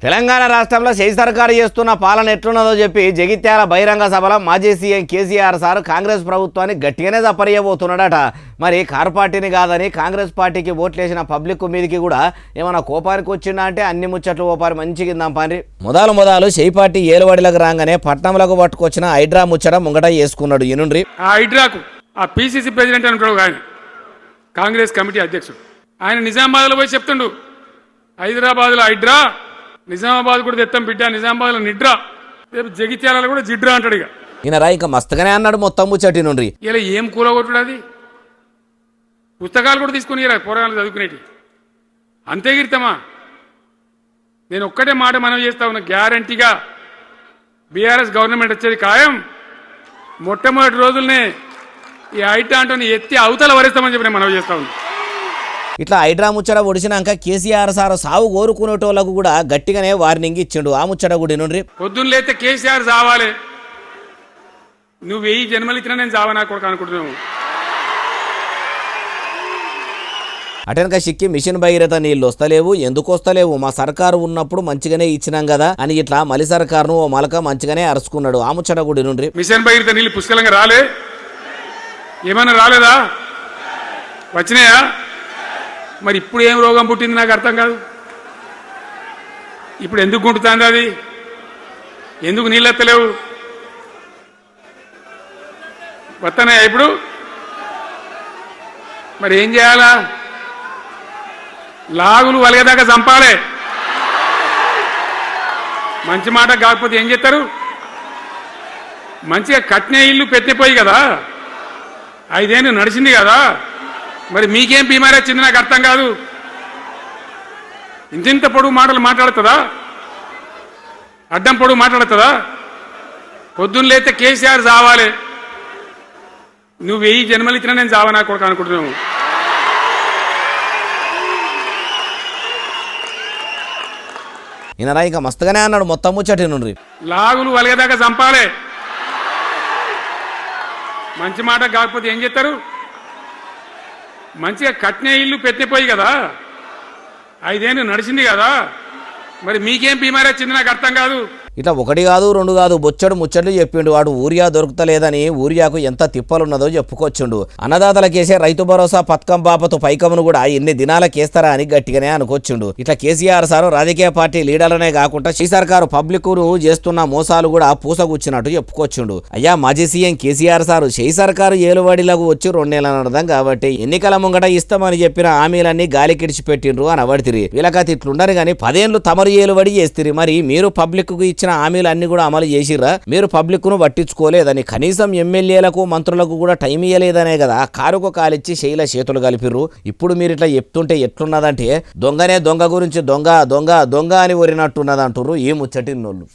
తెలంగాణ రాష్ట్రంలో చేయి సర్కారు చేస్తున్న పాలన ఎట్లున్నదో చెప్పి జగిత్యాల బహిరంగ సభలో మాజీ సీఎం కేసీఆర్ సార్ కాంగ్రెస్ ప్రభుత్వాన్ని గట్టిగానే దప్పరియబోతున్నాడట. మరి కారు పార్టీని కాదని కాంగ్రెస్ పార్టీకి ఓట్లేసిన పబ్లిక్ మీదకి కూడా ఏమైనా కోపానికి వచ్చిందా అంటే అన్ని ముచ్చట్లు ఓపారి మంచిగా పారి మొదలు చేయి పార్టీ ఏలువడిలకు రాగానే పట్నంలకు పట్టుకొచ్చిన హైడ్రా ముచ్చట ముంగట చేసుకున్నాడు. ఈనుండ్రి ఆ హైడ్రాకు ఆ పీసీసీ ప్రెసిడెంట్ అంటాడు ఆయన, కాంగ్రెస్ కమిటీ అధ్యక్షుడు. ఆయన నిజామాబాద్లో పోయి చెప్తుండు, హైదరాబాద్లో హైడ్రా, నిజామాబాద్ కూడా తెత్తం బిడ్డ, నిజామాబాద్లో నిడ్రా, రేపు జగిత్యాలలో కూడా జిడ్రా అంటాడు. ఇక ఈయన ఇక మస్తగానే అన్నాడు మొత్తం ముచ్చటి నుండి. ఇలా ఏం కూలగొట్టుడు అది, పుస్తకాలు కూడా తీసుకుని పోరాలు చదువుకునేటి అంతే గిరితమా. నేను ఒక్కటే మాట మనం చేస్తా ఉన్నా, గ్యారంటీగా బీఆర్ఎస్ గవర్నమెంట్ వచ్చేది ఖాయం. మొట్టమొదటి రోజులనే ఈ హైడ్రా అంటోని ఎత్తి అవతల వరేస్తామని చెప్పి నేను మనం చేస్తా ఉన్నా. ఇట్లా హైడ్రా ముచ్చట ఒడిచినాక కేసీఆర్ సార్ సాగు కోరుకునేటోళ్లకు కూడా గట్టిగానే వార్నింగ్ ఇచ్చిండు. ఆ ముచ్చట కూడా నుండి పొద్దున్న లేతే కేసీఆర్ చావాలి, నువ్వు 1000 జన్మలు ఇచ్చినా నేను చావనా కొడుకు అనుకుంటున్నావు. అటెనక సిక్కి మిషన్ భగీరథ నీళ్ళు వస్తలేవు, ఎందుకు వస్తలేవు, మా సర్కారు ఉన్నప్పుడు మంచిగానే ఇచ్చినాం కదా అని ఇట్లా మలి సర్కారును ఓ మలక మంచిగానే అరుచుకున్నాడు. ఆ ముచ్చట కూడా నుండి మిషన్ భగీరథ నీళ్ళు పుష్కలంగా రాలే, ఏమన్నా రాలేదా, వచ్చినాయా? మరి ఇప్పుడు ఏం రోగం పుట్టింది నాకు అర్థం కాదు. ఇప్పుడు ఎందుకు గుంటుతుంది అది, ఎందుకు నీళ్ళు ఎత్తలేవు, వస్తున్నాయా ఇప్పుడు? మరి ఏం చేయాలా? లాగులు వలగదాకా చంపాలే. మంచి మాట కాకపోతే ఏం చేస్తారు? మంచిగా కట్నే ఇల్లు పెట్టిపోయి కదా, 5 ఏళ్ళు నడిచింది కదా, మరి మీకేం బీమారీ వచ్చింది నాకు అర్థం కాదు. ఇంత పొడుగు మాటలు మాట్లాడుతుందా, అడ్డం పొడుగు మాట్లాడుతుందా? పొద్దున్న లేతే కేసీఆర్ చావాలి, నువ్వు 1000 జన్మలు ఇచ్చినా నేను చావనా కొడుకు అనుకుంటున్నావు. ఈయన ఇక మస్తుగానే అన్నాడు మొత్తం ముచ్చటి నుండి. లాగులు వలగదాకా చంపాలే. మంచి మాట కాకపోతే ఏం చేస్తారు? మంచిగా కట్నే ఇల్లు పెట్టిపోయి కదా, 5 ఏళ్ళు నడిచింది కదా, మరి మీకేం బీమారీ వచ్చింది నాకు అర్థం కాదు. ఇట్లా 1 కాదు 2 కాదు బొచ్చడు ముచ్చట్లు చెప్పిండు. వాడు ఊరియా దొరుకుతలేదని ఊరియాకు ఎంత తిప్పలున్నదో చెప్పుకొచ్చిండు. అన్నదాతలకేసే రైతు భరోసా పథకం బాపతు పైకమును కూడా ఎన్ని దినాలకేస్తారా అని గట్టిగానే అనుకొచ్చిండు. ఇట్లా కేసీఆర్ సారు రాజకీయ పార్టీ లీడర్లనే కాకుండా ఈ సర్కారు పబ్లిక్ ను చేస్తున్న మోసాలు కూడా పూసగుచ్చినట్టు చెప్పుకొచ్చిండు. అయ్యా మాజీ సీఎం కేసీఆర్ సారు చేయి సర్కారు ఏలుబడిలకు వచ్చి 2 నెలలు అర్థం కాబట్టి ఎన్నికల ముంగట ఇస్తామని చెప్పిన హామీలన్నీ గాలి కిడిచిపెట్టిండ్రు అని అవడితిరి. వీళ్ళకైతే ఇట్లుండరు కానీ 10 ఏళ్ళు తమరు ఏలుబడి చేస్తారు. మరి మీరు పబ్లిక్ కు ఇచ్చిన హామీలు అన్ని కూడా అమలు చేసిర్రా? మీరు పబ్లిక్ ను పట్టించుకోలేదని, కనీసం ఎమ్మెల్యేలకు మంత్రులకు కూడా టైం ఇయ్యలేదనే కదా కారుకు కాలిచ్చి శైల చేతులు కలిపిర్రు. ఇప్పుడు మీరు ఇట్లా చెప్తుంటే ఎట్లున్నదంటే దొంగనే దొంగ గురించి దొంగ దొంగ దొంగ అని ఒరినట్టున్నదంటుర్రు ఈ ముచ్చటిన్నోళ్ళు.